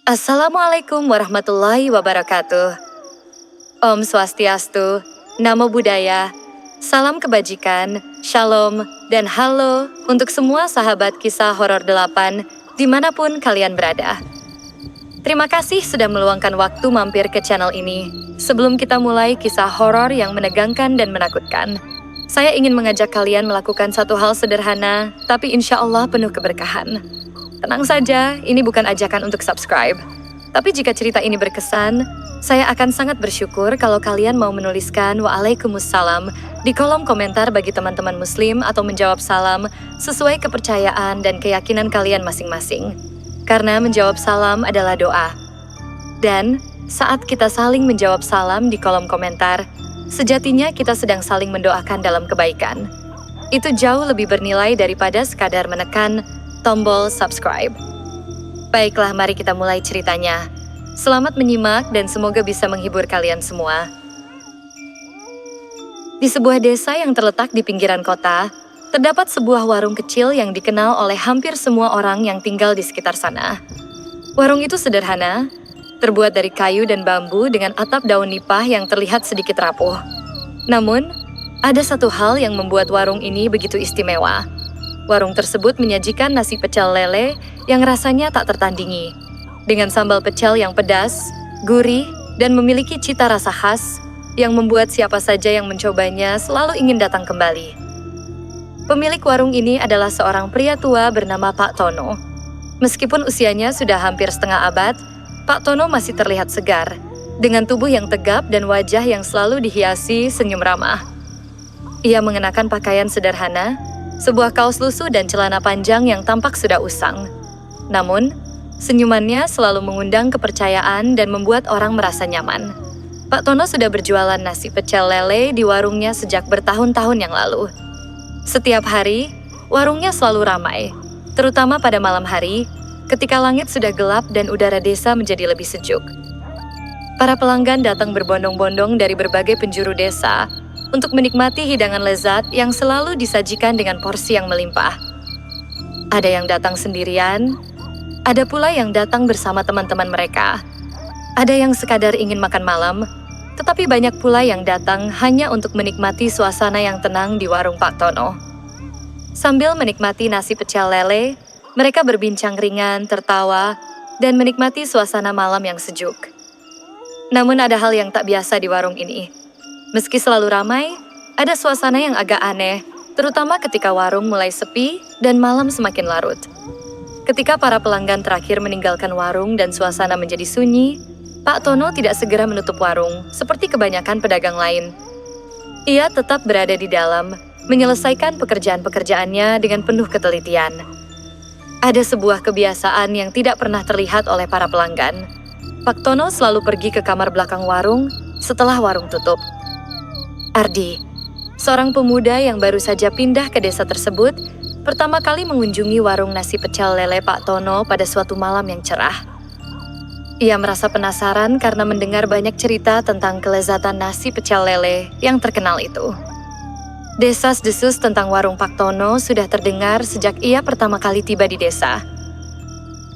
Assalamualaikum warahmatullahi wabarakatuh. Om Swastiastu, Namo Buddhaya, salam kebajikan, shalom, dan halo untuk semua sahabat kisah horor 8 dimanapun kalian berada. Terima kasih sudah meluangkan waktu mampir ke channel ini. Sebelum kita mulai kisah horor yang menegangkan dan menakutkan, saya ingin mengajak kalian melakukan satu hal sederhana, tapi insya Allah penuh keberkahan. Tenang saja, ini bukan ajakan untuk subscribe. Tapi jika cerita ini berkesan, saya akan sangat bersyukur kalau kalian mau menuliskan Waalaikumsalam di kolom komentar bagi teman-teman muslim atau menjawab salam sesuai kepercayaan dan keyakinan kalian masing-masing. Karena menjawab salam adalah doa. Dan saat kita saling menjawab salam di kolom komentar, sejatinya kita sedang saling mendoakan dalam kebaikan. Itu jauh lebih bernilai daripada sekadar menekan tombol subscribe. Baiklah, mari kita mulai ceritanya. Selamat menyimak dan semoga bisa menghibur kalian semua. Di sebuah desa yang terletak di pinggiran kota, terdapat sebuah warung kecil yang dikenal oleh hampir semua orang yang tinggal di sekitar sana. Warung itu sederhana, terbuat dari kayu dan bambu dengan atap daun nipah yang terlihat sedikit rapuh. Namun, ada satu hal yang membuat warung ini begitu istimewa. Warung tersebut menyajikan nasi pecel lele yang rasanya tak tertandingi, dengan sambal pecel yang pedas, gurih, dan memiliki cita rasa khas yang membuat siapa saja yang mencobanya selalu ingin datang kembali. Pemilik warung ini adalah seorang pria tua bernama Pak Tono. Meskipun usianya sudah hampir setengah abad, Pak Tono masih terlihat segar, dengan tubuh yang tegap dan wajah yang selalu dihiasi senyum ramah. Ia mengenakan pakaian sederhana, sebuah kaos lusuh dan celana panjang yang tampak sudah usang. Namun, senyumannya selalu mengundang kepercayaan dan membuat orang merasa nyaman. Pak Tono sudah berjualan nasi pecel lele di warungnya sejak bertahun-tahun yang lalu. Setiap hari, warungnya selalu ramai, terutama pada malam hari, ketika langit sudah gelap dan udara desa menjadi lebih sejuk. Para pelanggan datang berbondong-bondong dari berbagai penjuru desa untuk menikmati hidangan lezat yang selalu disajikan dengan porsi yang melimpah. Ada yang datang sendirian, ada pula yang datang bersama teman-teman mereka. Ada yang sekadar ingin makan malam, tetapi banyak pula yang datang hanya untuk menikmati suasana yang tenang di warung Pak Tono. Sambil menikmati nasi pecel lele, mereka berbincang ringan, tertawa, dan menikmati suasana malam yang sejuk. Namun ada hal yang tak biasa di warung ini. Meski selalu ramai, ada suasana yang agak aneh, terutama ketika warung mulai sepi dan malam semakin larut. Ketika para pelanggan terakhir meninggalkan warung dan suasana menjadi sunyi, Pak Tono tidak segera menutup warung, seperti kebanyakan pedagang lain. Ia tetap berada di dalam, menyelesaikan pekerjaan-pekerjaannya dengan penuh ketelitian. Ada sebuah kebiasaan yang tidak pernah terlihat oleh para pelanggan. Pak Tono selalu pergi ke kamar belakang warung setelah warung tutup. Ardi, seorang pemuda yang baru saja pindah ke desa tersebut, pertama kali mengunjungi warung nasi pecel lele Pak Tono pada suatu malam yang cerah. Ia merasa penasaran karena mendengar banyak cerita tentang kelezatan nasi pecel lele yang terkenal itu. Desas-desus tentang warung Pak Tono sudah terdengar sejak ia pertama kali tiba di desa.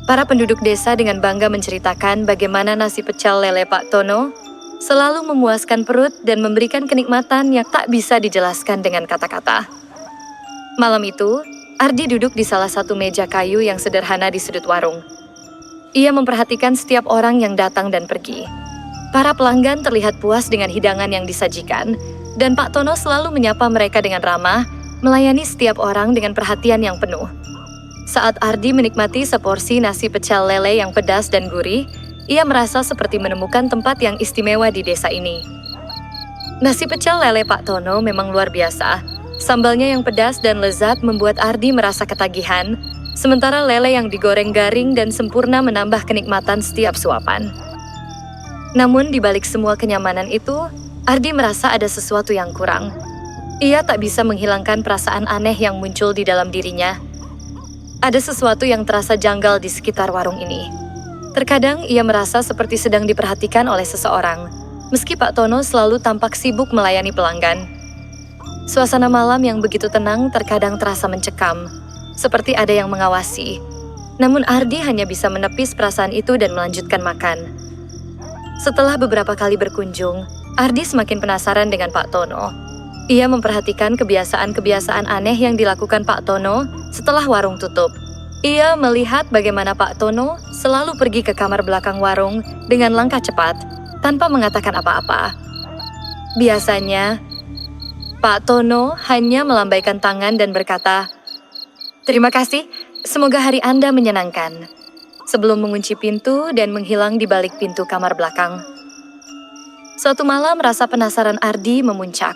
Para penduduk desa dengan bangga menceritakan bagaimana nasi pecel lele Pak Tono selalu memuaskan perut dan memberikan kenikmatan yang tak bisa dijelaskan dengan kata-kata. Malam itu, Ardi duduk di salah satu meja kayu yang sederhana di sudut warung. Ia memperhatikan setiap orang yang datang dan pergi. Para pelanggan terlihat puas dengan hidangan yang disajikan, dan Pak Tono selalu menyapa mereka dengan ramah, melayani setiap orang dengan perhatian yang penuh. Saat Ardi menikmati seporsi nasi pecel lele yang pedas dan gurih, ia merasa seperti menemukan tempat yang istimewa di desa ini. Nasi pecel lele Pak Tono memang luar biasa. Sambalnya yang pedas dan lezat membuat Ardi merasa ketagihan, sementara lele yang digoreng garing dan sempurna menambah kenikmatan setiap suapan. Namun di balik semua kenyamanan itu, Ardi merasa ada sesuatu yang kurang. Ia tak bisa menghilangkan perasaan aneh yang muncul di dalam dirinya. Ada sesuatu yang terasa janggal di sekitar warung ini. Terkadang ia merasa seperti sedang diperhatikan oleh seseorang, meski Pak Tono selalu tampak sibuk melayani pelanggan. Suasana malam yang begitu tenang terkadang terasa mencekam, seperti ada yang mengawasi. Namun Ardi hanya bisa menepis perasaan itu dan melanjutkan makan. Setelah beberapa kali berkunjung, Ardi semakin penasaran dengan Pak Tono. Ia memperhatikan kebiasaan-kebiasaan aneh yang dilakukan Pak Tono setelah warung tutup. Ia melihat bagaimana Pak Tono selalu pergi ke kamar belakang warung dengan langkah cepat, tanpa mengatakan apa-apa. Biasanya, Pak Tono hanya melambaikan tangan dan berkata, "Terima kasih, semoga hari Anda menyenangkan," sebelum mengunci pintu dan menghilang di balik pintu kamar belakang. Suatu malam, rasa penasaran Ardi memuncak.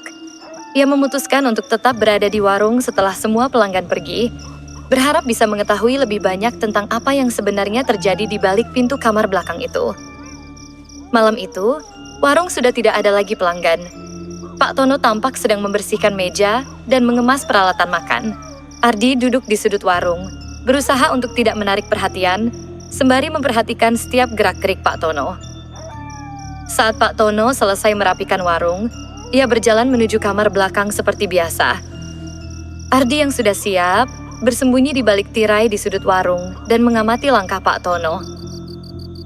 Ia memutuskan untuk tetap berada di warung setelah semua pelanggan pergi, berharap bisa mengetahui lebih banyak tentang apa yang sebenarnya terjadi di balik pintu kamar belakang itu. Malam itu, warung sudah tidak ada lagi pelanggan. Pak Tono tampak sedang membersihkan meja dan mengemas peralatan makan. Ardi duduk di sudut warung, berusaha untuk tidak menarik perhatian, sembari memperhatikan setiap gerak-gerik Pak Tono. Saat Pak Tono selesai merapikan warung, ia berjalan menuju kamar belakang seperti biasa. Ardi yang sudah siap, bersembunyi di balik tirai di sudut warung dan mengamati langkah Pak Tono.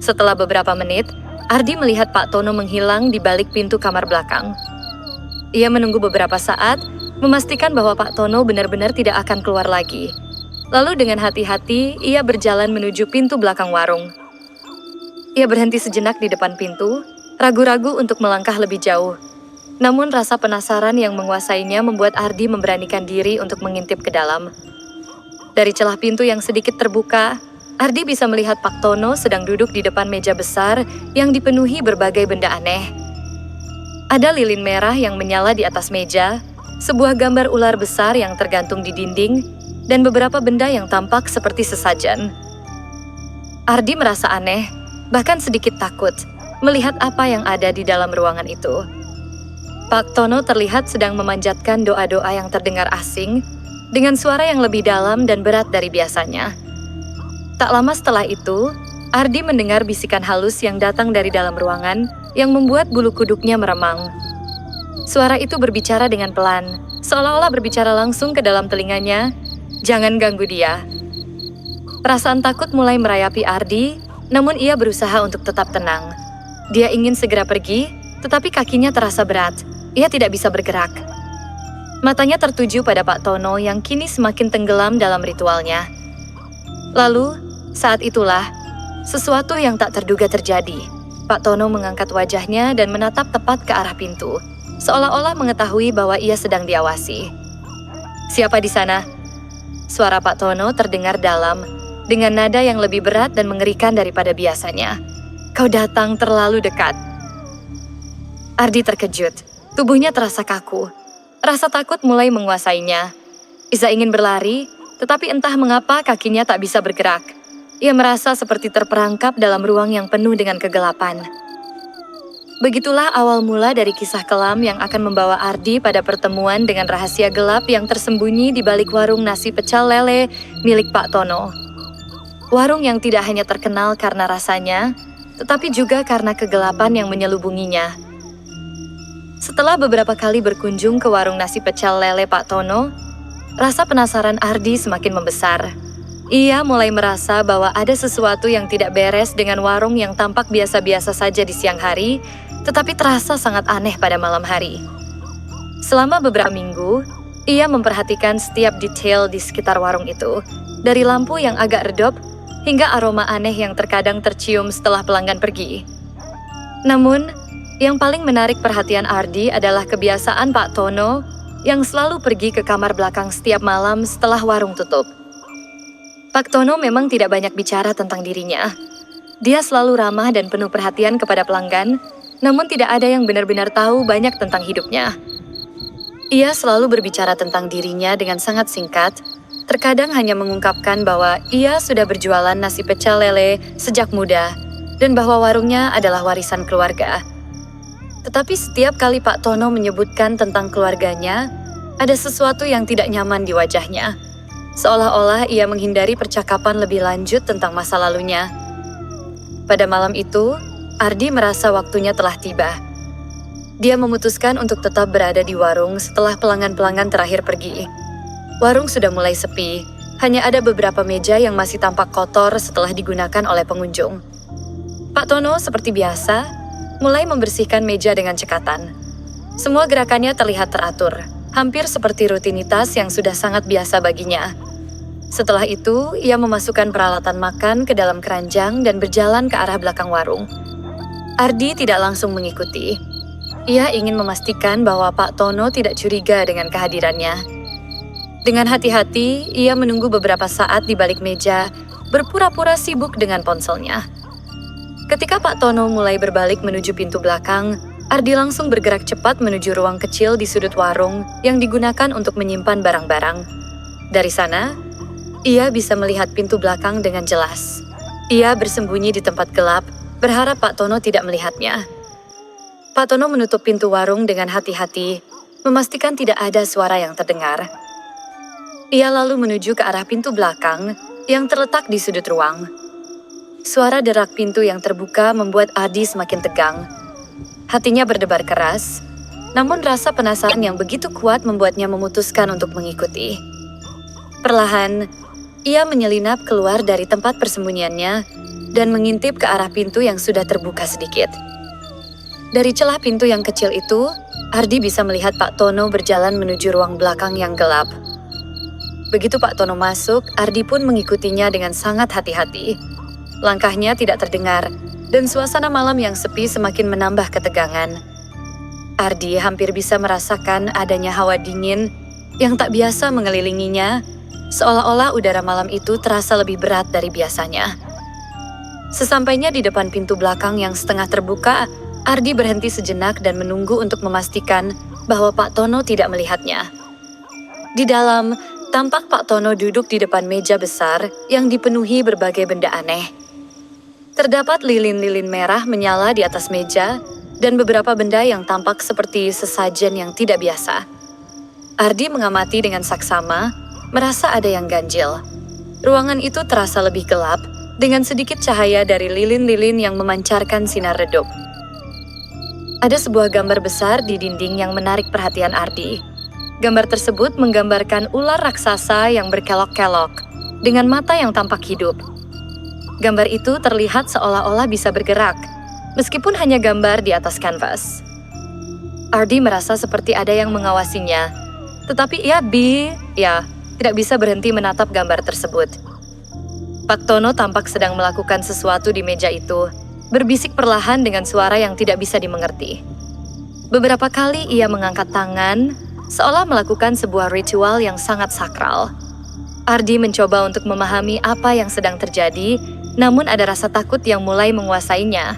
Setelah beberapa menit, Ardi melihat Pak Tono menghilang di balik pintu kamar belakang. Ia menunggu beberapa saat, memastikan bahwa Pak Tono benar-benar tidak akan keluar lagi. Lalu dengan hati-hati, ia berjalan menuju pintu belakang warung. Ia berhenti sejenak di depan pintu, ragu-ragu untuk melangkah lebih jauh. Namun rasa penasaran yang menguasainya membuat Ardi memberanikan diri untuk mengintip ke dalam. Dari celah pintu yang sedikit terbuka, Ardi bisa melihat Pak Tono sedang duduk di depan meja besar yang dipenuhi berbagai benda aneh. Ada lilin merah yang menyala di atas meja, sebuah gambar ular besar yang tergantung di dinding, dan beberapa benda yang tampak seperti sesajen. Ardi merasa aneh, bahkan sedikit takut, melihat apa yang ada di dalam ruangan itu. Pak Tono terlihat sedang memanjatkan doa-doa yang terdengar asing, dengan suara yang lebih dalam dan berat dari biasanya. Tak lama setelah itu, Ardi mendengar bisikan halus yang datang dari dalam ruangan, yang membuat bulu kuduknya meremang. Suara itu berbicara dengan pelan, seolah-olah berbicara langsung ke dalam telinganya, "Jangan ganggu dia." Perasaan takut mulai merayapi Ardi, namun ia berusaha untuk tetap tenang. Dia ingin segera pergi, tetapi kakinya terasa berat. Ia tidak bisa bergerak. Matanya tertuju pada Pak Tono yang kini semakin tenggelam dalam ritualnya. Lalu, saat itulah, sesuatu yang tak terduga terjadi. Pak Tono mengangkat wajahnya dan menatap tepat ke arah pintu, seolah-olah mengetahui bahwa ia sedang diawasi. "Siapa di sana?" Suara Pak Tono terdengar dalam, dengan nada yang lebih berat dan mengerikan daripada biasanya. "Kau datang terlalu dekat." Ardi terkejut, tubuhnya terasa kaku. Rasa takut mulai menguasainya. Ia ingin berlari, tetapi entah mengapa kakinya tak bisa bergerak. Ia merasa seperti terperangkap dalam ruang yang penuh dengan kegelapan. Begitulah awal mula dari kisah kelam yang akan membawa Ardi pada pertemuan dengan rahasia gelap yang tersembunyi di balik warung nasi pecel lele milik Pak Tono. Warung yang tidak hanya terkenal karena rasanya, tetapi juga karena kegelapan yang menyelubunginya. Setelah beberapa kali berkunjung ke warung nasi pecel lele Pak Tono, rasa penasaran Ardi semakin membesar. Ia mulai merasa bahwa ada sesuatu yang tidak beres dengan warung yang tampak biasa-biasa saja di siang hari, tetapi terasa sangat aneh pada malam hari. Selama beberapa minggu, ia memperhatikan setiap detail di sekitar warung itu, dari lampu yang agak redup hingga aroma aneh yang terkadang tercium setelah pelanggan pergi. Namun, yang paling menarik perhatian Ardi adalah kebiasaan Pak Tono yang selalu pergi ke kamar belakang setiap malam setelah warung tutup. Pak Tono memang tidak banyak bicara tentang dirinya. Dia selalu ramah dan penuh perhatian kepada pelanggan, namun tidak ada yang benar-benar tahu banyak tentang hidupnya. Ia selalu berbicara tentang dirinya dengan sangat singkat, terkadang hanya mengungkapkan bahwa ia sudah berjualan nasi pecel lele sejak muda, dan bahwa warungnya adalah warisan keluarga. Tetapi setiap kali Pak Tono menyebutkan tentang keluarganya, ada sesuatu yang tidak nyaman di wajahnya. Seolah-olah ia menghindari percakapan lebih lanjut tentang masa lalunya. Pada malam itu, Ardi merasa waktunya telah tiba. Dia memutuskan untuk tetap berada di warung setelah pelanggan-pelanggan terakhir pergi. Warung sudah mulai sepi, Hanya ada beberapa meja yang masih tampak kotor setelah digunakan oleh pengunjung. Pak Tono seperti biasa, mulai membersihkan meja dengan cekatan. Semua gerakannya terlihat teratur, hampir seperti rutinitas yang sudah sangat biasa baginya. Setelah itu, ia memasukkan peralatan makan ke dalam keranjang dan berjalan ke arah belakang warung. Ardi tidak langsung mengikuti. Ia ingin memastikan bahwa Pak Tono tidak curiga dengan kehadirannya. Dengan hati-hati, ia menunggu beberapa saat di balik meja, berpura-pura sibuk dengan ponselnya. Ketika Pak Tono mulai berbalik menuju pintu belakang, Ardi langsung bergerak cepat menuju ruang kecil di sudut warung yang digunakan untuk menyimpan barang-barang. Dari sana, ia bisa melihat pintu belakang dengan jelas. Ia bersembunyi di tempat gelap, berharap Pak Tono tidak melihatnya. Pak Tono menutup pintu warung dengan hati-hati, memastikan tidak ada suara yang terdengar. Ia lalu menuju ke arah pintu belakang yang terletak di sudut ruang. Suara derak pintu yang terbuka membuat Ardi semakin tegang. Hatinya berdebar keras, namun rasa penasaran yang begitu kuat membuatnya memutuskan untuk mengikuti. Perlahan, ia menyelinap keluar dari tempat persembunyiannya dan mengintip ke arah pintu yang sudah terbuka sedikit. Dari celah pintu yang kecil itu, Ardi bisa melihat Pak Tono berjalan menuju ruang belakang yang gelap. Begitu Pak Tono masuk, Ardi pun mengikutinya dengan sangat hati-hati. Langkahnya tidak terdengar, dan suasana malam yang sepi semakin menambah ketegangan. Ardi hampir bisa merasakan adanya hawa dingin yang tak biasa mengelilinginya, seolah-olah udara malam itu terasa lebih berat dari biasanya. Sesampainya di depan pintu belakang yang setengah terbuka, Ardi berhenti sejenak dan menunggu untuk memastikan bahwa Pak Tono tidak melihatnya. Di dalam, tampak Pak Tono duduk di depan meja besar yang dipenuhi berbagai benda aneh. Terdapat lilin-lilin merah menyala di atas meja dan beberapa benda yang tampak seperti sesajen yang tidak biasa. Ardi mengamati dengan saksama, merasa ada yang ganjil. Ruangan itu terasa lebih gelap, dengan sedikit cahaya dari lilin-lilin yang memancarkan sinar redup. Ada sebuah gambar besar di dinding yang menarik perhatian Ardi. Gambar tersebut menggambarkan ular raksasa yang berkelok-kelok, dengan mata yang tampak hidup. Gambar itu terlihat seolah-olah bisa bergerak, meskipun hanya gambar di atas kanvas. Ardi merasa seperti ada yang mengawasinya, tetapi ia tidak bisa berhenti menatap gambar tersebut. Pak Tono tampak sedang melakukan sesuatu di meja itu, berbisik perlahan dengan suara yang tidak bisa dimengerti. Beberapa kali ia mengangkat tangan, seolah melakukan sebuah ritual yang sangat sakral. Ardi mencoba untuk memahami apa yang sedang terjadi, namun ada rasa takut yang mulai menguasainya.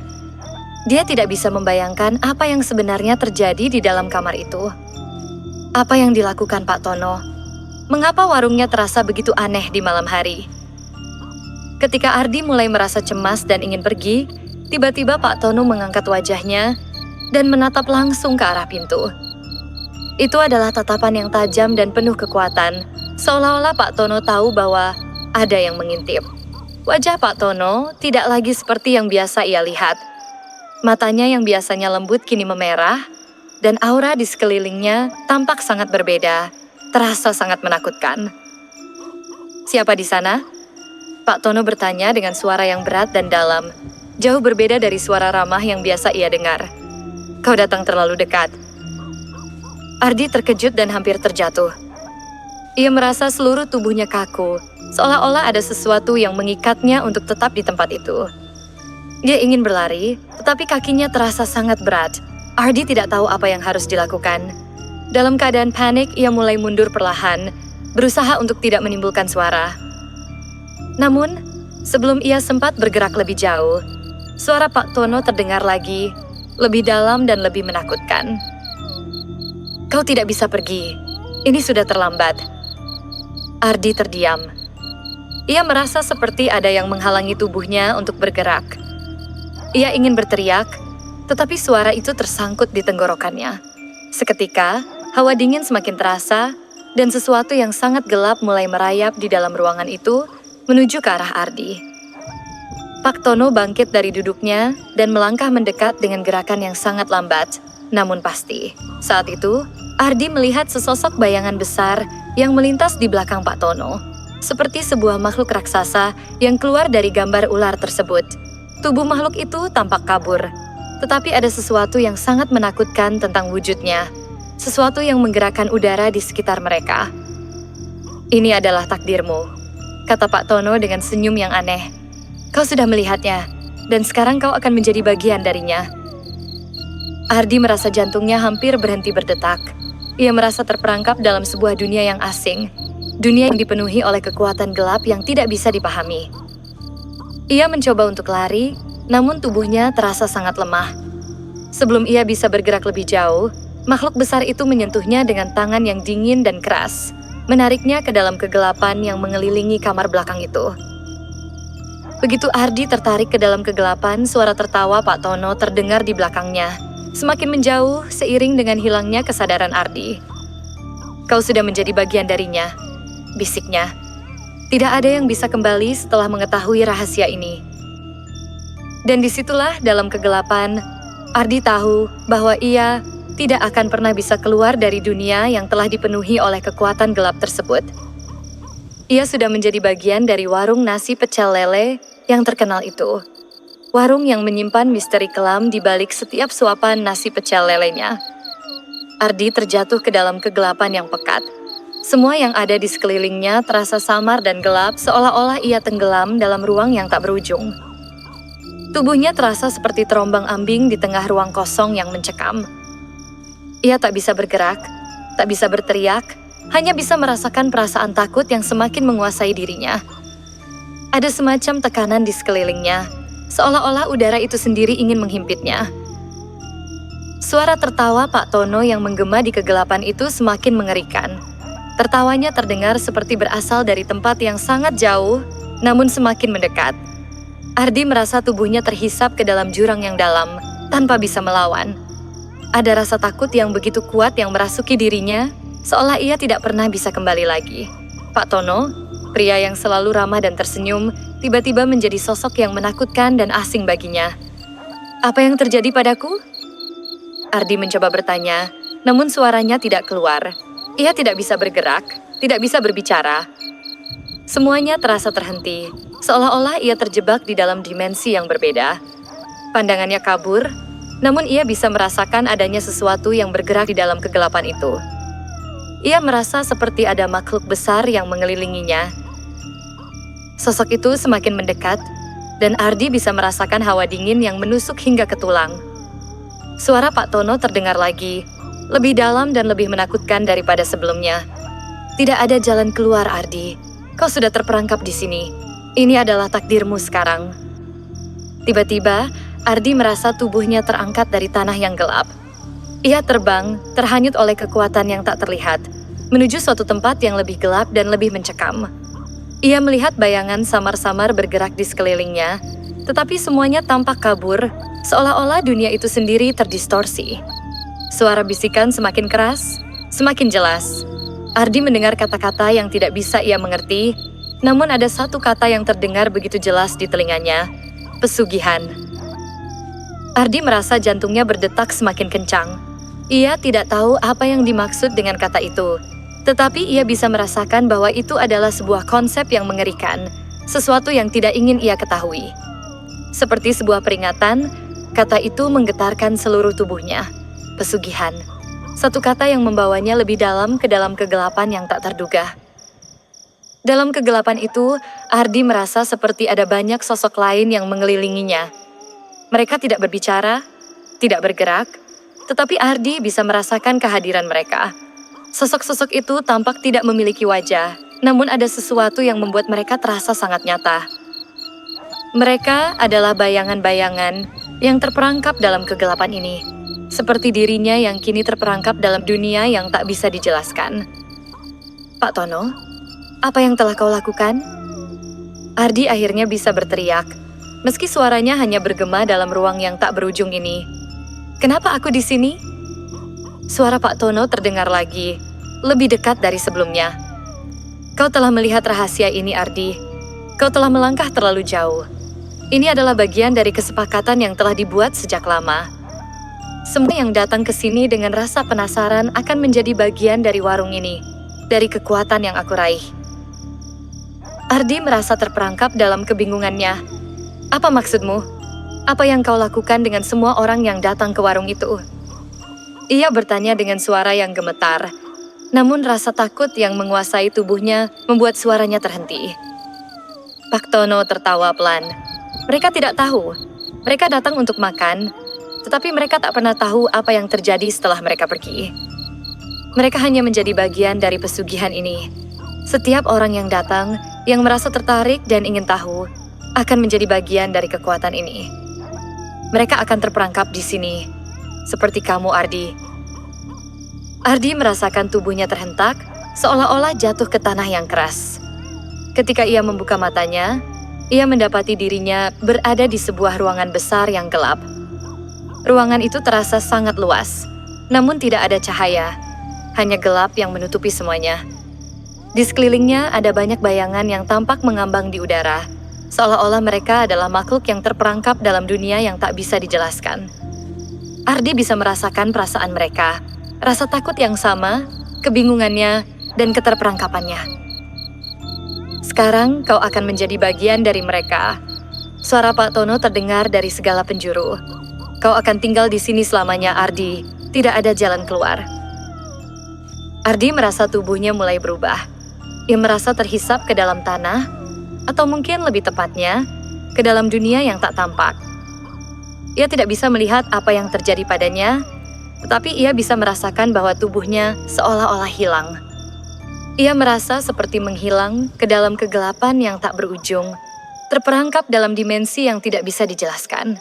Dia tidak bisa membayangkan apa yang sebenarnya terjadi di dalam kamar itu. Apa yang dilakukan Pak Tono? Mengapa warungnya terasa begitu aneh di malam hari? Ketika Ardi mulai merasa cemas dan ingin pergi, tiba-tiba Pak Tono mengangkat wajahnya dan menatap langsung ke arah pintu. Itu adalah tatapan yang tajam dan penuh kekuatan, seolah-olah Pak Tono tahu bahwa ada yang mengintip. Wajah Pak Tono tidak lagi seperti yang biasa ia lihat. Matanya yang biasanya lembut kini memerah, dan aura di sekelilingnya tampak sangat berbeda, terasa sangat menakutkan. "Siapa di sana?" Pak Tono bertanya dengan suara yang berat dan dalam, jauh berbeda dari suara ramah yang biasa ia dengar. "Kau datang terlalu dekat." Ardi terkejut dan hampir terjatuh. Ia merasa seluruh tubuhnya kaku, seolah-olah ada sesuatu yang mengikatnya untuk tetap di tempat itu. Dia ingin berlari, tetapi kakinya terasa sangat berat. Ardi tidak tahu apa yang harus dilakukan. Dalam keadaan panik, ia mulai mundur perlahan, berusaha untuk tidak menimbulkan suara. Namun, sebelum ia sempat bergerak lebih jauh, suara Pak Tono terdengar lagi, lebih dalam dan lebih menakutkan. "Kau tidak bisa pergi. Ini sudah terlambat." Ardi terdiam. Ia merasa seperti ada yang menghalangi tubuhnya untuk bergerak. Ia ingin berteriak, tetapi suara itu tersangkut di tenggorokannya. Seketika, hawa dingin semakin terasa, dan sesuatu yang sangat gelap mulai merayap di dalam ruangan itu menuju ke arah Ardi. Pak Tono bangkit dari duduknya dan melangkah mendekat dengan gerakan yang sangat lambat, namun pasti. Saat itu, Ardi melihat sesosok bayangan besar yang melintas di belakang Pak Tono. seperti sebuah makhluk raksasa yang keluar dari gambar ular tersebut. Tubuh makhluk itu tampak kabur, tetapi ada sesuatu yang sangat menakutkan tentang wujudnya, sesuatu yang menggerakkan udara di sekitar mereka. "Ini adalah takdirmu," kata Pak Tono dengan senyum yang aneh. "Kau sudah melihatnya, dan sekarang kau akan menjadi bagian darinya." Ardi merasa jantungnya hampir berhenti berdetak. Ia merasa terperangkap dalam sebuah dunia yang asing, dunia yang dipenuhi oleh kekuatan gelap yang tidak bisa dipahami. Ia mencoba untuk lari, namun tubuhnya terasa sangat lemah. Sebelum ia bisa bergerak lebih jauh, makhluk besar itu menyentuhnya dengan tangan yang dingin dan keras, menariknya ke dalam kegelapan yang mengelilingi kamar belakang itu. Begitu Ardi tertarik ke dalam kegelapan, suara tertawa Pak Tono terdengar di belakangnya. Semakin menjauh seiring dengan hilangnya kesadaran Ardi. "Kau sudah menjadi bagian darinya," bisiknya. "Tidak ada yang bisa kembali setelah mengetahui rahasia ini." Dan disitulah dalam kegelapan, Ardi tahu bahwa ia tidak akan pernah bisa keluar dari dunia yang telah dipenuhi oleh kekuatan gelap tersebut. Ia sudah menjadi bagian dari warung nasi pecel lele yang terkenal itu. Warung yang menyimpan misteri kelam di balik setiap suapan nasi pecel lelenya. Ardi terjatuh ke dalam kegelapan yang pekat. Semua yang ada di sekelilingnya terasa samar dan gelap, seolah-olah ia tenggelam dalam ruang yang tak berujung. Tubuhnya terasa seperti terombang-ambing di tengah ruang kosong yang mencekam. Ia tak bisa bergerak, tak bisa berteriak, hanya bisa merasakan perasaan takut yang semakin menguasai dirinya. Ada semacam tekanan di sekelilingnya, seolah-olah udara itu sendiri ingin menghimpitnya. Suara tertawa Pak Tono yang menggema di kegelapan itu semakin mengerikan. Tertawanya terdengar seperti berasal dari tempat yang sangat jauh, namun semakin mendekat. Ardi merasa tubuhnya terhisap ke dalam jurang yang dalam, tanpa bisa melawan. Ada rasa takut yang begitu kuat yang merasuki dirinya, seolah ia tidak pernah bisa kembali lagi. Pak Tono, pria yang selalu ramah dan tersenyum, tiba-tiba menjadi sosok yang menakutkan dan asing baginya. "Apa yang terjadi padaku?" Ardi mencoba bertanya, namun suaranya tidak keluar. Ia tidak bisa bergerak, tidak bisa berbicara. Semuanya terasa terhenti, seolah-olah ia terjebak di dalam dimensi yang berbeda. Pandangannya kabur, namun ia bisa merasakan adanya sesuatu yang bergerak di dalam kegelapan itu. Ia merasa seperti ada makhluk besar yang mengelilinginya. Sosok itu semakin mendekat, dan Ardi bisa merasakan hawa dingin yang menusuk hingga ke tulang. Suara Pak Tono terdengar lagi, lebih dalam dan lebih menakutkan daripada sebelumnya. "Tidak ada jalan keluar, Ardi. Kau sudah terperangkap di sini. Ini adalah takdirmu sekarang." Tiba-tiba, Ardi merasa tubuhnya terangkat dari tanah yang gelap. Ia terbang, terhanyut oleh kekuatan yang tak terlihat, menuju suatu tempat yang lebih gelap dan lebih mencekam. Ia melihat bayangan samar-samar bergerak di sekelilingnya, tetapi semuanya tampak kabur, seolah-olah dunia itu sendiri terdistorsi. Suara bisikan semakin keras, semakin jelas. Ardi mendengar kata-kata yang tidak bisa ia mengerti, namun ada satu kata yang terdengar begitu jelas di telinganya, pesugihan. Ardi merasa jantungnya berdetak semakin kencang. Ia tidak tahu apa yang dimaksud dengan kata itu, tetapi ia bisa merasakan bahwa itu adalah sebuah konsep yang mengerikan, sesuatu yang tidak ingin ia ketahui. Seperti sebuah peringatan, kata itu menggetarkan seluruh tubuhnya. Pesugihan, satu kata yang membawanya lebih dalam ke dalam kegelapan yang tak terduga. Dalam kegelapan itu, Ardi merasa seperti ada banyak sosok lain yang mengelilinginya. Mereka tidak berbicara, tidak bergerak, tetapi Ardi bisa merasakan kehadiran mereka. Sosok-sosok itu tampak tidak memiliki wajah, namun ada sesuatu yang membuat mereka terasa sangat nyata. Mereka adalah bayangan-bayangan yang terperangkap dalam kegelapan ini, seperti dirinya yang kini terperangkap dalam dunia yang tak bisa dijelaskan. "Pak Tono, apa yang telah kau lakukan?" Ardi akhirnya bisa berteriak, meski suaranya hanya bergema dalam ruang yang tak berujung ini. "Kenapa aku di sini?" Suara Pak Tono terdengar lagi, lebih dekat dari sebelumnya. "Kau telah melihat rahasia ini, Ardi. Kau telah melangkah terlalu jauh. Ini adalah bagian dari kesepakatan yang telah dibuat sejak lama. Semua yang datang ke sini dengan rasa penasaran akan menjadi bagian dari warung ini, dari kekuatan yang aku raih." Ardi merasa terperangkap dalam kebingungannya. Apa maksudmu? Apa yang kau lakukan dengan semua orang yang datang ke warung itu? Ia bertanya dengan suara yang gemetar. Namun rasa takut yang menguasai tubuhnya membuat suaranya terhenti. Pak Tono tertawa pelan. Mereka tidak tahu. Mereka datang untuk makan, tetapi mereka tak pernah tahu apa yang terjadi setelah mereka pergi. Mereka hanya menjadi bagian dari pesugihan ini. Setiap orang yang datang, yang merasa tertarik dan ingin tahu, akan menjadi bagian dari kekuatan ini. Mereka akan terperangkap di sini, seperti kamu, Ardi. Ardi merasakan tubuhnya terhentak, seolah-olah jatuh ke tanah yang keras. Ketika ia membuka matanya, ia mendapati dirinya berada di sebuah ruangan besar yang gelap. Ruangan itu terasa sangat luas, namun tidak ada cahaya, hanya gelap yang menutupi semuanya. Di sekelilingnya ada banyak bayangan yang tampak mengambang di udara, seolah-olah mereka adalah makhluk yang terperangkap dalam dunia yang tak bisa dijelaskan. Ardi bisa merasakan perasaan mereka, rasa takut yang sama, kebingungannya, dan keterperangkapannya. Sekarang kau akan menjadi bagian dari mereka. Suara Pak Tono terdengar dari segala penjuru. Kau akan tinggal di sini selamanya, Ardi. Tidak ada jalan keluar. Ardi merasa tubuhnya mulai berubah. Ia merasa terhisap ke dalam tanah, atau mungkin lebih tepatnya, ke dalam dunia yang tak tampak. Ia tidak bisa melihat apa yang terjadi padanya, tetapi ia bisa merasakan bahwa tubuhnya seolah-olah hilang. Ia merasa seperti menghilang ke dalam kegelapan yang tak berujung, terperangkap dalam dimensi yang tidak bisa dijelaskan.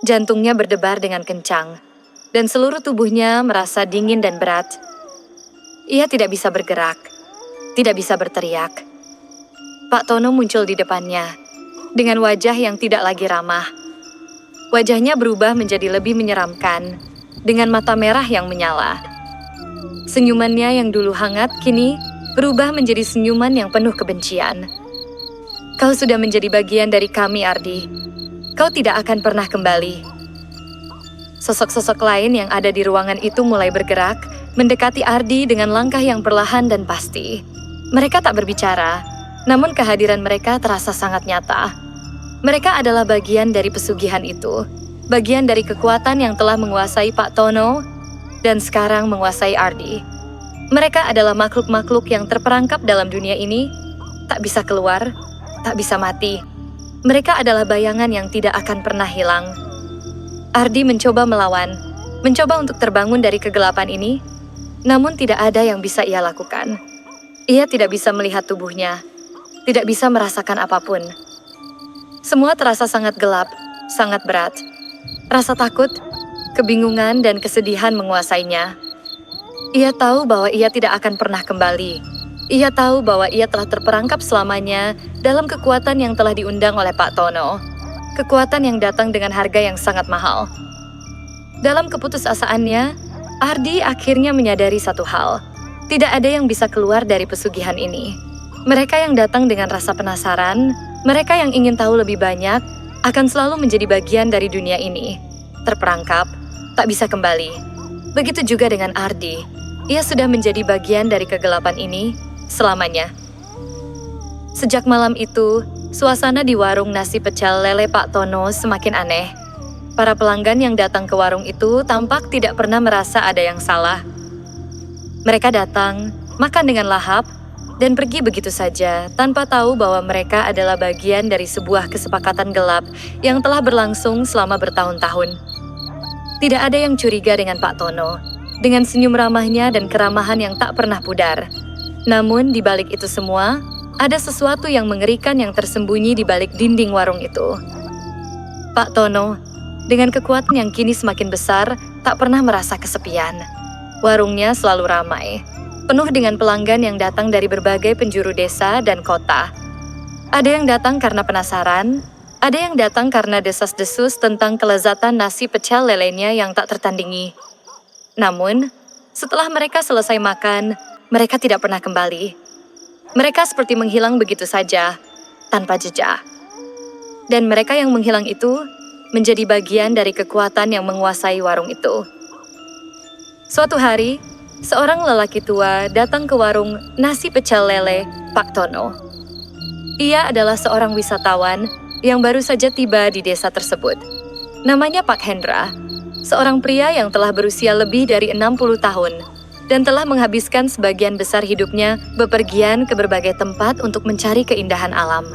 Jantungnya berdebar dengan kencang, dan seluruh tubuhnya merasa dingin dan berat. Ia tidak bisa bergerak, tidak bisa berteriak. Pak Tono muncul di depannya, dengan wajah yang tidak lagi ramah. Wajahnya berubah menjadi lebih menyeramkan, dengan mata merah yang menyala. Senyumannya yang dulu hangat kini berubah menjadi senyuman yang penuh kebencian. Kau sudah menjadi bagian dari kami, Ardi. Kau tidak akan pernah kembali. Sosok-sosok lain yang ada di ruangan itu mulai bergerak, mendekati Ardi dengan langkah yang perlahan dan pasti. Mereka tak berbicara, namun kehadiran mereka terasa sangat nyata. Mereka adalah bagian dari pesugihan itu, bagian dari kekuatan yang telah menguasai Pak Tono dan sekarang menguasai Ardi. Mereka adalah makhluk-makhluk yang terperangkap dalam dunia ini, tak bisa keluar, tak bisa mati. Mereka adalah bayangan yang tidak akan pernah hilang. Ardi mencoba melawan, mencoba untuk terbangun dari kegelapan ini, namun tidak ada yang bisa ia lakukan. Ia tidak bisa melihat tubuhnya, tidak bisa merasakan apapun. Semua terasa sangat gelap, sangat berat. Rasa takut, kebingungan, dan kesedihan menguasainya. Ia tahu bahwa ia tidak akan pernah kembali. Ia tahu bahwa ia telah terperangkap selamanya dalam kekuatan yang telah diundang oleh Pak Tono. Kekuatan yang datang dengan harga yang sangat mahal. Dalam keputusasaannya, Ardi akhirnya menyadari satu hal. Tidak ada yang bisa keluar dari pesugihan ini. Mereka yang datang dengan rasa penasaran, mereka yang ingin tahu lebih banyak, akan selalu menjadi bagian dari dunia ini. Terperangkap, tak bisa kembali. Begitu juga dengan Ardi. Ia sudah menjadi bagian dari kegelapan ini selamanya. Sejak malam itu, suasana di warung nasi pecel lele Pak Tono semakin aneh. Para pelanggan yang datang ke warung itu tampak tidak pernah merasa ada yang salah. Mereka datang, makan dengan lahap, dan pergi begitu saja tanpa tahu bahwa mereka adalah bagian dari sebuah kesepakatan gelap yang telah berlangsung selama bertahun-tahun. Tidak ada yang curiga dengan Pak Tono, dengan senyum ramahnya dan keramahan yang tak pernah pudar. Namun di balik itu semua, ada sesuatu yang mengerikan yang tersembunyi di balik dinding warung itu. Pak Tono, dengan kekuatan yang kini semakin besar, tak pernah merasa kesepian. Warungnya selalu ramai, penuh dengan pelanggan yang datang dari berbagai penjuru desa dan kota. Ada yang datang karena penasaran, ada yang datang karena desas-desus tentang kelezatan nasi pecel lelenya yang tak tertandingi. Namun, setelah mereka selesai makan, mereka tidak pernah kembali. Mereka seperti menghilang begitu saja, tanpa jejak. Dan mereka yang menghilang itu menjadi bagian dari kekuatan yang menguasai warung itu. Suatu hari, seorang lelaki tua datang ke warung nasi pecel lele Pak Tono. Ia adalah seorang wisatawan yang baru saja tiba di desa tersebut. Namanya Pak Hendra, seorang pria yang telah berusia lebih dari 60 tahun dan telah menghabiskan sebagian besar hidupnya bepergian ke berbagai tempat untuk mencari keindahan alam.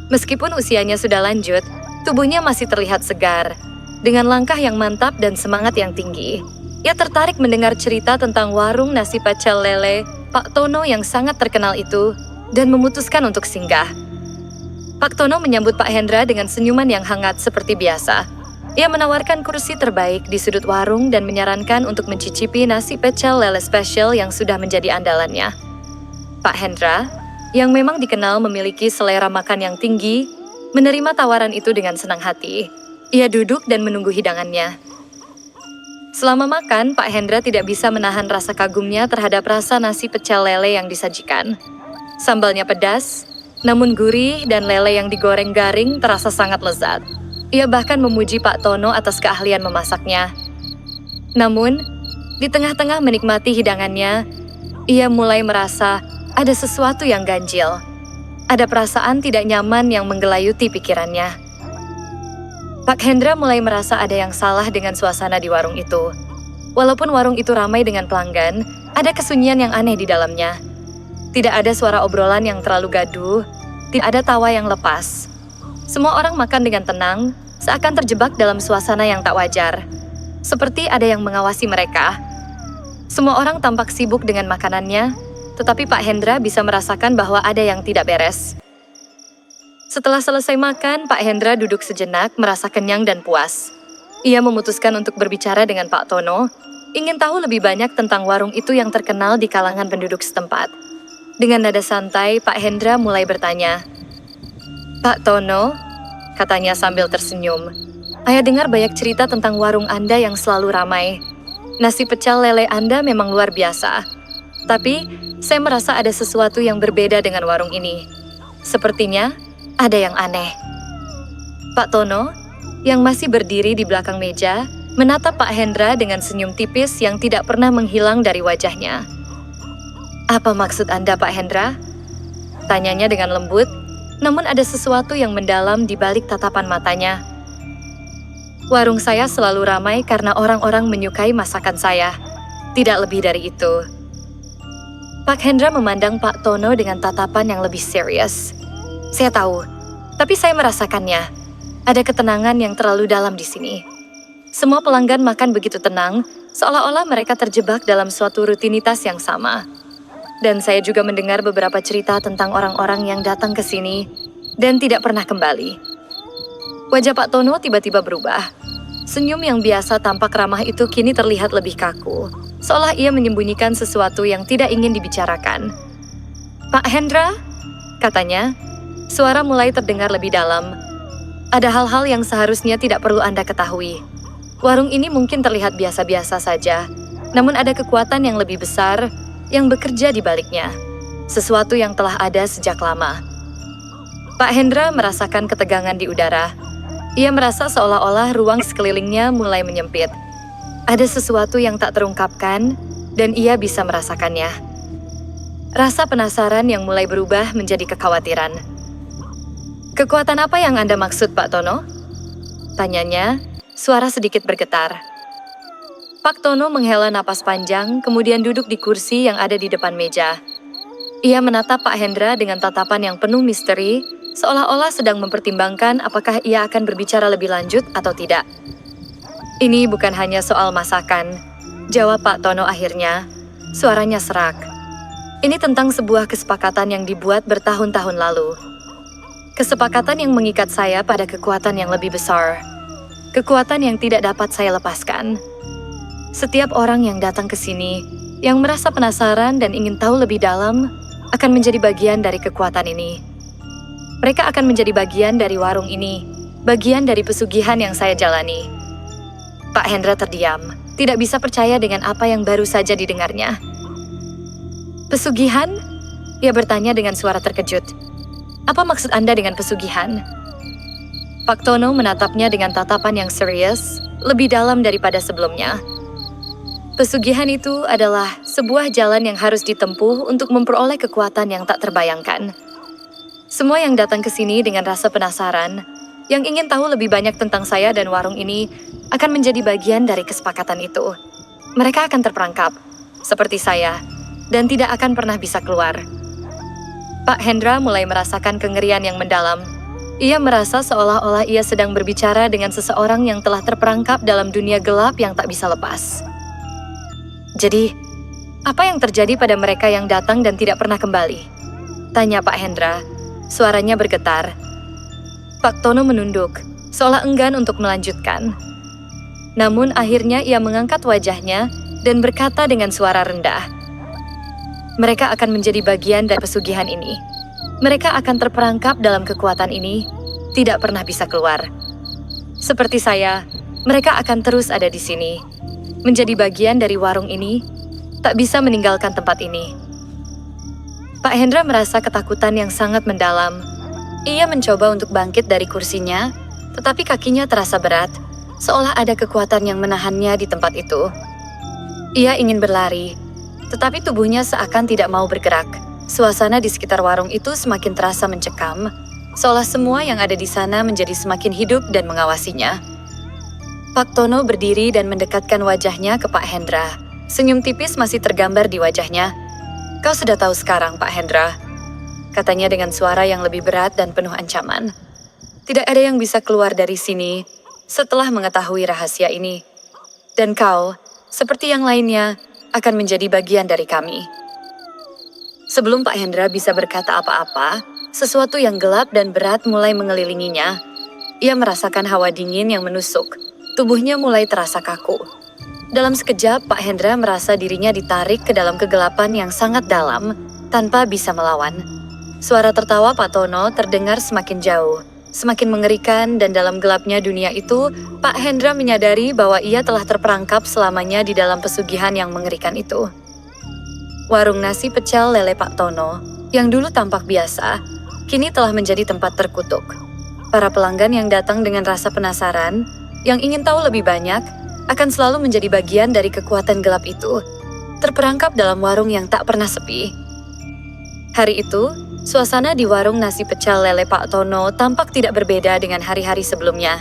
Meskipun usianya sudah lanjut, tubuhnya masih terlihat segar. Dengan langkah yang mantap dan semangat yang tinggi, ia tertarik mendengar cerita tentang warung nasi pecel lele Pak Tono yang sangat terkenal itu dan memutuskan untuk singgah. Pak Tono menyambut Pak Hendra dengan senyuman yang hangat seperti biasa. Ia menawarkan kursi terbaik di sudut warung dan menyarankan untuk mencicipi nasi pecel lele spesial yang sudah menjadi andalannya. Pak Hendra, yang memang dikenal memiliki selera makan yang tinggi, menerima tawaran itu dengan senang hati. Ia duduk dan menunggu hidangannya. Selama makan, Pak Hendra tidak bisa menahan rasa kagumnya terhadap rasa nasi pecel lele yang disajikan. Sambalnya pedas, namun gurih dan lele yang digoreng garing terasa sangat lezat. Ia bahkan memuji Pak Tono atas keahlian memasaknya. Namun, di tengah-tengah menikmati hidangannya, ia mulai merasa ada sesuatu yang ganjil. Ada perasaan tidak nyaman yang menggelayuti pikirannya. Pak Hendra mulai merasa ada yang salah dengan suasana di warung itu. Walaupun warung itu ramai dengan pelanggan, ada kesunyian yang aneh di dalamnya. Tidak ada suara obrolan yang terlalu gaduh, tidak ada tawa yang lepas. Semua orang makan dengan tenang, seakan terjebak dalam suasana yang tak wajar. Seperti ada yang mengawasi mereka. Semua orang tampak sibuk dengan makanannya, tetapi Pak Hendra bisa merasakan bahwa ada yang tidak beres. Setelah selesai makan, Pak Hendra duduk sejenak, merasa kenyang dan puas. Ia memutuskan untuk berbicara dengan Pak Tono, ingin tahu lebih banyak tentang warung itu yang terkenal di kalangan penduduk setempat. Dengan nada santai, Pak Hendra mulai bertanya. Pak Tono, katanya sambil tersenyum. Ayah dengar banyak cerita tentang warung Anda yang selalu ramai. Nasi pecel lele Anda memang luar biasa. Tapi, saya merasa ada sesuatu yang berbeda dengan warung ini. Sepertinya, ada yang aneh. Pak Tono, yang masih berdiri di belakang meja, menatap Pak Hendra dengan senyum tipis yang tidak pernah menghilang dari wajahnya. Apa maksud Anda, Pak Hendra? Tanyanya dengan lembut, namun ada sesuatu yang mendalam di balik tatapan matanya. Warung saya selalu ramai karena orang-orang menyukai masakan saya. Tidak lebih dari itu. Pak Hendra memandang Pak Tono dengan tatapan yang lebih serius. Saya tahu, tapi saya merasakannya. Ada ketenangan yang terlalu dalam di sini. Semua pelanggan makan begitu tenang, seolah-olah mereka terjebak dalam suatu rutinitas yang sama. Dan saya juga mendengar beberapa cerita tentang orang-orang yang datang ke sini dan tidak pernah kembali. Wajah Pak Tono tiba-tiba berubah. Senyum yang biasa tampak ramah itu kini terlihat lebih kaku, seolah ia menyembunyikan sesuatu yang tidak ingin dibicarakan. Pak Hendra, katanya, suara mulai terdengar lebih dalam. Ada hal-hal yang seharusnya tidak perlu Anda ketahui. Warung ini mungkin terlihat biasa-biasa saja, namun ada kekuatan yang lebih besar yang bekerja di baliknya, sesuatu yang telah ada sejak lama. Pak Hendra merasakan ketegangan di udara. Ia merasa seolah-olah ruang sekelilingnya mulai menyempit. Ada sesuatu yang tak terungkapkan, dan ia bisa merasakannya. Rasa penasaran yang mulai berubah menjadi kekhawatiran. Kekuatan apa yang Anda maksud, Pak Tono? Tanyanya, suara sedikit bergetar. Pak Tono menghela napas panjang, kemudian duduk di kursi yang ada di depan meja. Ia menatap Pak Hendra dengan tatapan yang penuh misteri, seolah-olah sedang mempertimbangkan apakah ia akan berbicara lebih lanjut atau tidak. Ini bukan hanya soal masakan, jawab Pak Tono akhirnya. Suaranya serak. Ini tentang sebuah kesepakatan yang dibuat bertahun-tahun lalu. Kesepakatan yang mengikat saya pada kekuatan yang lebih besar. Kekuatan yang tidak dapat saya lepaskan. Setiap orang yang datang ke sini, yang merasa penasaran dan ingin tahu lebih dalam, akan menjadi bagian dari kekuatan ini. Mereka akan menjadi bagian dari warung ini, bagian dari pesugihan yang saya jalani. Pak Hendra terdiam, tidak bisa percaya dengan apa yang baru saja didengarnya. Pesugihan? Ia bertanya dengan suara terkejut. Apa maksud Anda dengan pesugihan? Pak Tono menatapnya dengan tatapan yang serius, lebih dalam daripada sebelumnya. Pesugihan itu adalah sebuah jalan yang harus ditempuh untuk memperoleh kekuatan yang tak terbayangkan. Semua yang datang ke sini dengan rasa penasaran, yang ingin tahu lebih banyak tentang saya dan warung ini, akan menjadi bagian dari kesepakatan itu. Mereka akan terperangkap, seperti saya, dan tidak akan pernah bisa keluar. Pak Hendra mulai merasakan kengerian yang mendalam. Ia merasa seolah-olah ia sedang berbicara dengan seseorang yang telah terperangkap dalam dunia gelap yang tak bisa lepas. Jadi, apa yang terjadi pada mereka yang datang dan tidak pernah kembali? Tanya Pak Hendra. Suaranya bergetar. Pak Tono menunduk, seolah enggan untuk melanjutkan. Namun akhirnya ia mengangkat wajahnya dan berkata dengan suara rendah, "Mereka akan menjadi bagian dari pesugihan ini. Mereka akan terperangkap dalam kekuatan ini, tidak pernah bisa keluar. Seperti saya, mereka akan terus ada di sini, menjadi bagian dari warung ini, tak bisa meninggalkan tempat ini." Pak Hendra merasa ketakutan yang sangat mendalam. Ia mencoba untuk bangkit dari kursinya, tetapi kakinya terasa berat, seolah ada kekuatan yang menahannya di tempat itu. Ia ingin berlari, tetapi tubuhnya seakan tidak mau bergerak. Suasana di sekitar warung itu semakin terasa mencekam, seolah semua yang ada di sana menjadi semakin hidup dan mengawasinya. Pak Tono berdiri dan mendekatkan wajahnya ke Pak Hendra. Senyum tipis masih tergambar di wajahnya. "Kau sudah tahu sekarang, Pak Hendra," katanya dengan suara yang lebih berat dan penuh ancaman. "Tidak ada yang bisa keluar dari sini setelah mengetahui rahasia ini. Dan kau, seperti yang lainnya, akan menjadi bagian dari kami." Sebelum Pak Hendra bisa berkata apa-apa, sesuatu yang gelap dan berat mulai mengelilinginya. Ia merasakan hawa dingin yang menusuk. Tubuhnya mulai terasa kaku. Dalam sekejap, Pak Hendra merasa dirinya ditarik ke dalam kegelapan yang sangat dalam, tanpa bisa melawan. Suara tertawa Pak Tono terdengar semakin jauh, semakin mengerikan, dan dalam gelapnya dunia itu, Pak Hendra menyadari bahwa ia telah terperangkap selamanya di dalam pesugihan yang mengerikan itu. Warung nasi pecel lele Pak Tono, yang dulu tampak biasa, kini telah menjadi tempat terkutuk. Para pelanggan yang datang dengan rasa penasaran, yang ingin tahu lebih banyak, akan selalu menjadi bagian dari kekuatan gelap itu, terperangkap dalam warung yang tak pernah sepi. Hari itu, suasana di warung nasi pecel lele Pak Tono tampak tidak berbeda dengan hari-hari sebelumnya.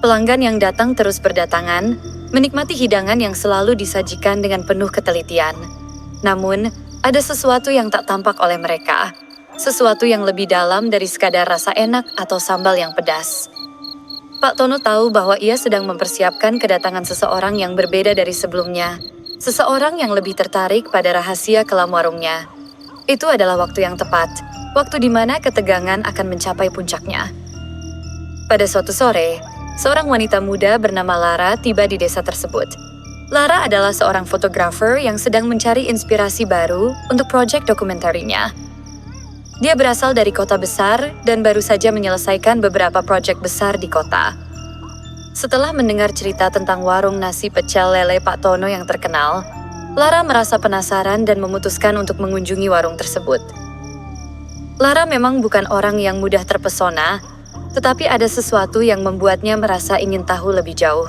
Pelanggan yang datang terus berdatangan, menikmati hidangan yang selalu disajikan dengan penuh ketelitian. Namun, ada sesuatu yang tak tampak oleh mereka, sesuatu yang lebih dalam dari sekadar rasa enak atau sambal yang pedas. Pak Tono tahu bahwa ia sedang mempersiapkan kedatangan seseorang yang berbeda dari sebelumnya. Seseorang yang lebih tertarik pada rahasia kelam warungnya. Itu adalah waktu yang tepat, waktu di mana ketegangan akan mencapai puncaknya. Pada suatu sore, seorang wanita muda bernama Lara tiba di desa tersebut. Lara adalah seorang fotografer yang sedang mencari inspirasi baru untuk proyek dokumentarinya. Dia berasal dari kota besar dan baru saja menyelesaikan beberapa proyek besar di kota. Setelah mendengar cerita tentang warung nasi pecel lele Pak Tono yang terkenal, Lara merasa penasaran dan memutuskan untuk mengunjungi warung tersebut. Lara memang bukan orang yang mudah terpesona, tetapi ada sesuatu yang membuatnya merasa ingin tahu lebih jauh.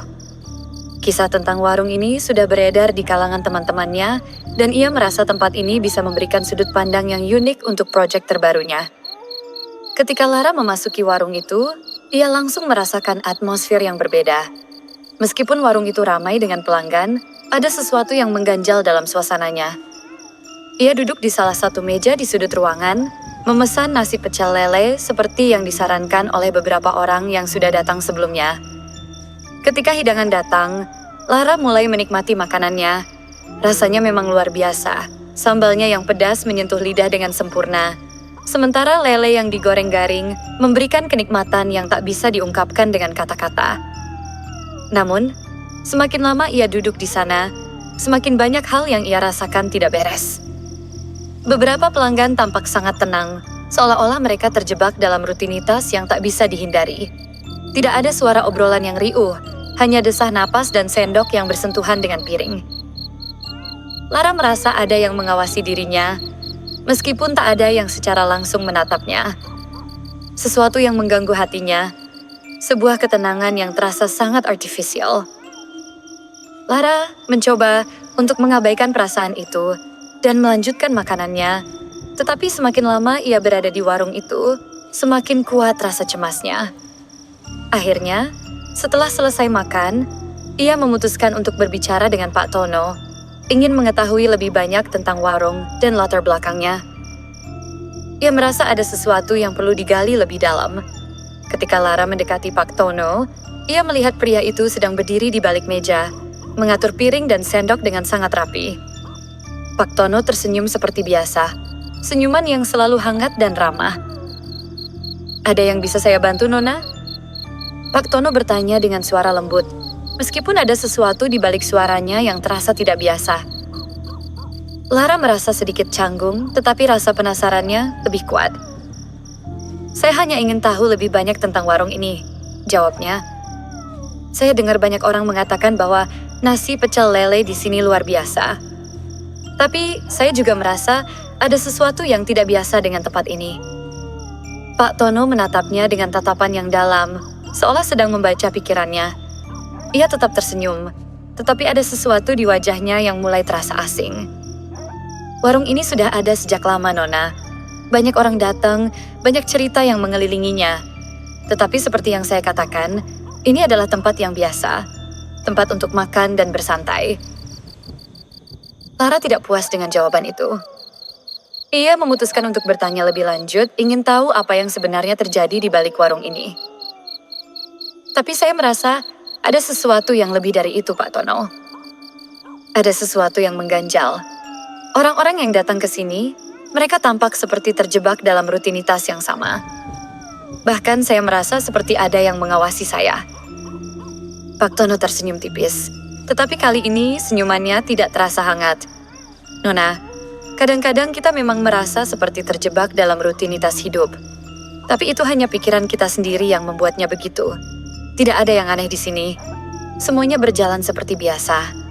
Kisah tentang warung ini sudah beredar di kalangan teman-temannya, dan ia merasa tempat ini bisa memberikan sudut pandang yang unik untuk proyek terbarunya. Ketika Lara memasuki warung itu, ia langsung merasakan atmosfer yang berbeda. Meskipun warung itu ramai dengan pelanggan, ada sesuatu yang mengganjal dalam suasananya. Ia duduk di salah satu meja di sudut ruangan, memesan nasi pecel lele seperti yang disarankan oleh beberapa orang yang sudah datang sebelumnya. Ketika hidangan datang, Lara mulai menikmati makanannya. Rasanya memang luar biasa. Sambalnya yang pedas menyentuh lidah dengan sempurna. Sementara lele yang digoreng garing memberikan kenikmatan yang tak bisa diungkapkan dengan kata-kata. Namun, semakin lama ia duduk di sana, semakin banyak hal yang ia rasakan tidak beres. Beberapa pelanggan tampak sangat tenang, seolah-olah mereka terjebak dalam rutinitas yang tak bisa dihindari. Tidak ada suara obrolan yang riuh, hanya desah napas dan sendok yang bersentuhan dengan piring. Lara merasa ada yang mengawasi dirinya, meskipun tak ada yang secara langsung menatapnya. Sesuatu yang mengganggu hatinya, sebuah ketenangan yang terasa sangat artifisial. Lara mencoba untuk mengabaikan perasaan itu dan melanjutkan makanannya, Tetapi semakin lama ia berada di warung itu, semakin kuat rasa cemasnya. Akhirnya, setelah selesai makan, ia memutuskan untuk berbicara dengan Pak Tono, ingin mengetahui lebih banyak tentang warung dan latar belakangnya. Ia merasa ada sesuatu yang perlu digali lebih dalam. Ketika Lara mendekati Pak Tono, ia melihat pria itu sedang berdiri di balik meja, mengatur piring dan sendok dengan sangat rapi. Pak Tono tersenyum seperti biasa, senyuman yang selalu hangat dan ramah. "Ada yang bisa saya bantu, Nona?" Pak Tono bertanya dengan suara lembut, meskipun ada sesuatu di balik suaranya yang terasa tidak biasa. Lara merasa sedikit canggung, tetapi rasa penasarannya lebih kuat. "Saya hanya ingin tahu lebih banyak tentang warung ini," jawabnya. "Saya dengar banyak orang mengatakan bahwa nasi pecel lele di sini luar biasa. Tapi saya juga merasa ada sesuatu yang tidak biasa dengan tempat ini." Pak Tono menatapnya dengan tatapan yang dalam, seolah sedang membaca pikirannya. Ia tetap tersenyum, tetapi ada sesuatu di wajahnya yang mulai terasa asing. "Warung ini sudah ada sejak lama, Nona. Banyak orang datang, banyak cerita yang mengelilinginya. Tetapi seperti yang saya katakan, ini adalah tempat yang biasa, tempat untuk makan dan bersantai." Lara tidak puas dengan jawaban itu. Ia memutuskan untuk bertanya lebih lanjut, ingin tahu apa yang sebenarnya terjadi di balik warung ini. "Tapi saya merasa ada sesuatu yang lebih dari itu, Pak Tono. Ada sesuatu yang mengganjal. Orang-orang yang datang ke sini, mereka tampak seperti terjebak dalam rutinitas yang sama. Bahkan saya merasa seperti ada yang mengawasi saya." Pak Tono tersenyum tipis, tetapi kali ini senyumannya tidak terasa hangat. "Nona, kadang-kadang kita memang merasa seperti terjebak dalam rutinitas hidup. Tapi itu hanya pikiran kita sendiri yang membuatnya begitu. Tidak ada yang aneh di sini. Semuanya berjalan seperti biasa."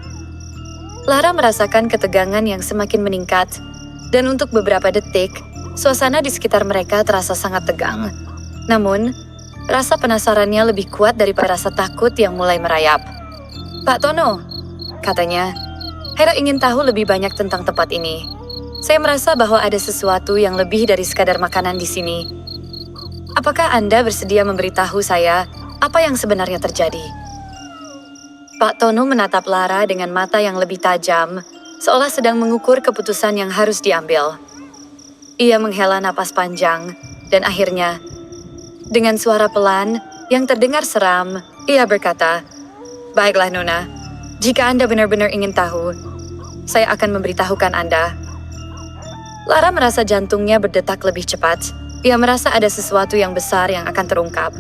Lara merasakan ketegangan yang semakin meningkat, dan untuk beberapa detik, suasana di sekitar mereka terasa sangat tegang. Namun, rasa penasarannya lebih kuat daripada rasa takut yang mulai merayap. "Pak Tono," katanya, "Hera ingin tahu lebih banyak tentang tempat ini. Saya merasa bahwa ada sesuatu yang lebih dari sekadar makanan di sini. Apakah Anda bersedia memberitahu saya apa yang sebenarnya terjadi?" Pak Tono menatap Lara dengan mata yang lebih tajam, seolah sedang mengukur keputusan yang harus diambil. Ia menghela napas panjang, dan akhirnya, dengan suara pelan yang terdengar seram, ia berkata, "Baiklah, Nona. Jika Anda benar-benar ingin tahu, saya akan memberitahukan Anda." Lara merasa jantungnya berdetak lebih cepat. Ia merasa ada sesuatu yang besar yang akan terungkap.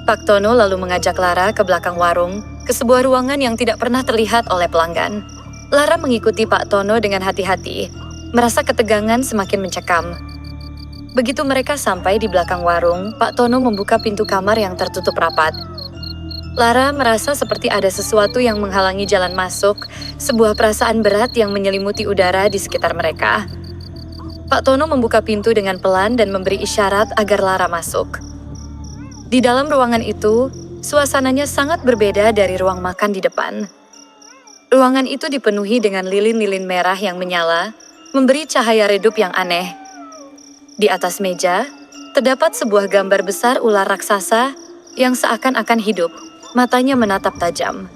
Pak Tono lalu mengajak Lara ke belakang warung, ke sebuah ruangan yang tidak pernah terlihat oleh pelanggan. Lara mengikuti Pak Tono dengan hati-hati, merasa ketegangan semakin mencekam. Begitu mereka sampai di belakang warung, Pak Tono membuka pintu kamar yang tertutup rapat. Lara merasa seperti ada sesuatu yang menghalangi jalan masuk, sebuah perasaan berat yang menyelimuti udara di sekitar mereka. Pak Tono membuka pintu dengan pelan dan memberi isyarat agar Lara masuk. Di dalam ruangan itu, suasananya sangat berbeda dari ruang makan di depan. Ruangan itu dipenuhi dengan lilin-lilin merah yang menyala, memberi cahaya redup yang aneh. Di atas meja, terdapat sebuah gambar besar ular raksasa yang seakan-akan hidup, matanya menatap tajam.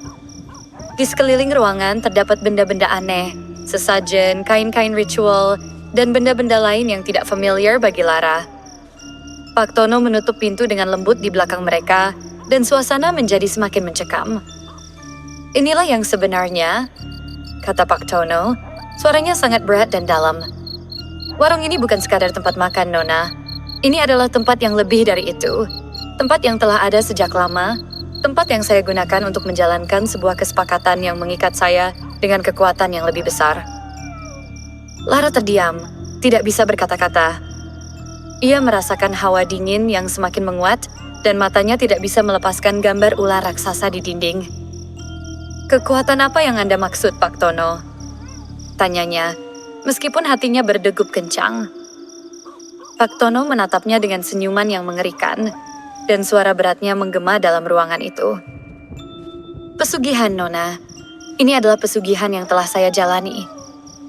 Di sekeliling ruangan terdapat benda-benda aneh, sesajen, kain-kain ritual, dan benda-benda lain yang tidak familiar bagi Lara. Pak Tono menutup pintu dengan lembut di belakang mereka, dan suasana menjadi semakin mencekam. "Inilah yang sebenarnya," kata Pak Tono, suaranya sangat berat dan dalam. "Warung ini bukan sekadar tempat makan, Nona. Ini adalah tempat yang lebih dari itu. Tempat yang telah ada sejak lama, tempat yang saya gunakan untuk menjalankan sebuah kesepakatan yang mengikat saya dengan kekuatan yang lebih besar." Lara terdiam, tidak bisa berkata-kata. Ia merasakan hawa dingin yang semakin menguat, dan matanya tidak bisa melepaskan gambar ular raksasa di dinding. "Kekuatan apa yang Anda maksud, Pak Tono?" tanyanya, meskipun hatinya berdegup kencang. Pak Tono menatapnya dengan senyuman yang mengerikan, dan suara beratnya menggema dalam ruangan itu. "Pesugihan, Nona. Ini adalah pesugihan yang telah saya jalani.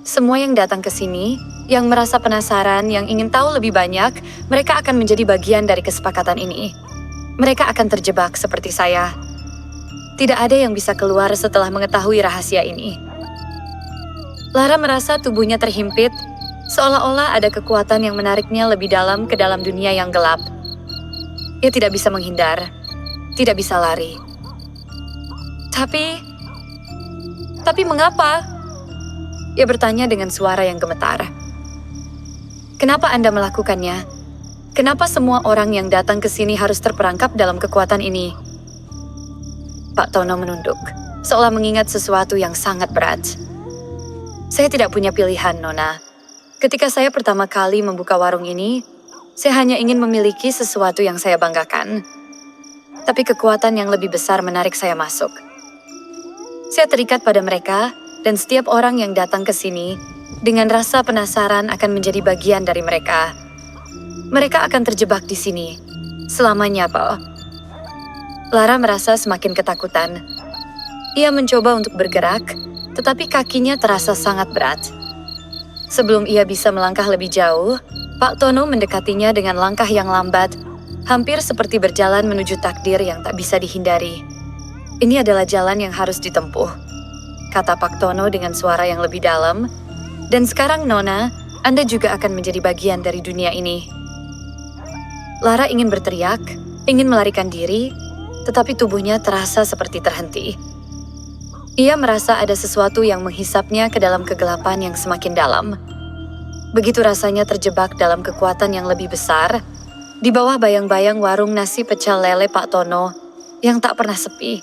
Semua yang datang ke sini Yang merasa penasaran, yang ingin tahu lebih banyak, mereka akan menjadi bagian dari kesepakatan ini. Mereka akan terjebak seperti saya. Tidak ada yang bisa keluar setelah mengetahui rahasia ini. Lara merasa tubuhnya terhimpit, seolah-olah ada kekuatan yang menariknya lebih dalam ke dalam dunia yang gelap. Ia tidak bisa menghindar, tidak bisa lari. Tapi mengapa? Ia bertanya dengan suara yang gemetar. Kenapa Anda melakukannya? Kenapa semua orang yang datang ke sini harus terperangkap dalam kekuatan ini? Pak Tono menunduk, seolah mengingat sesuatu yang sangat berat. Saya tidak punya pilihan, Nona. Ketika saya pertama kali membuka warung ini, saya hanya ingin memiliki sesuatu yang saya banggakan. Tapi kekuatan yang lebih besar menarik saya masuk. Saya terikat pada mereka, dan setiap orang yang datang ke sini dengan rasa penasaran akan menjadi bagian dari mereka. Mereka akan terjebak di sini selamanya, Pak. Lara merasa semakin ketakutan. Ia mencoba untuk bergerak, tetapi kakinya terasa sangat berat. Sebelum ia bisa melangkah lebih jauh, Pak Tono mendekatinya dengan langkah yang lambat, hampir seperti berjalan menuju takdir yang tak bisa dihindari. Ini adalah jalan yang harus ditempuh, kata Pak Tono dengan suara yang lebih dalam. Dan sekarang, Nona, Anda juga akan menjadi bagian dari dunia ini. Lara ingin berteriak, ingin melarikan diri, tetapi tubuhnya terasa seperti terhenti. Ia merasa ada sesuatu yang menghisapnya ke dalam kegelapan yang semakin dalam. Begitu rasanya terjebak dalam kekuatan yang lebih besar, di bawah bayang-bayang warung nasi pecel lele Pak Tono yang tak pernah sepi.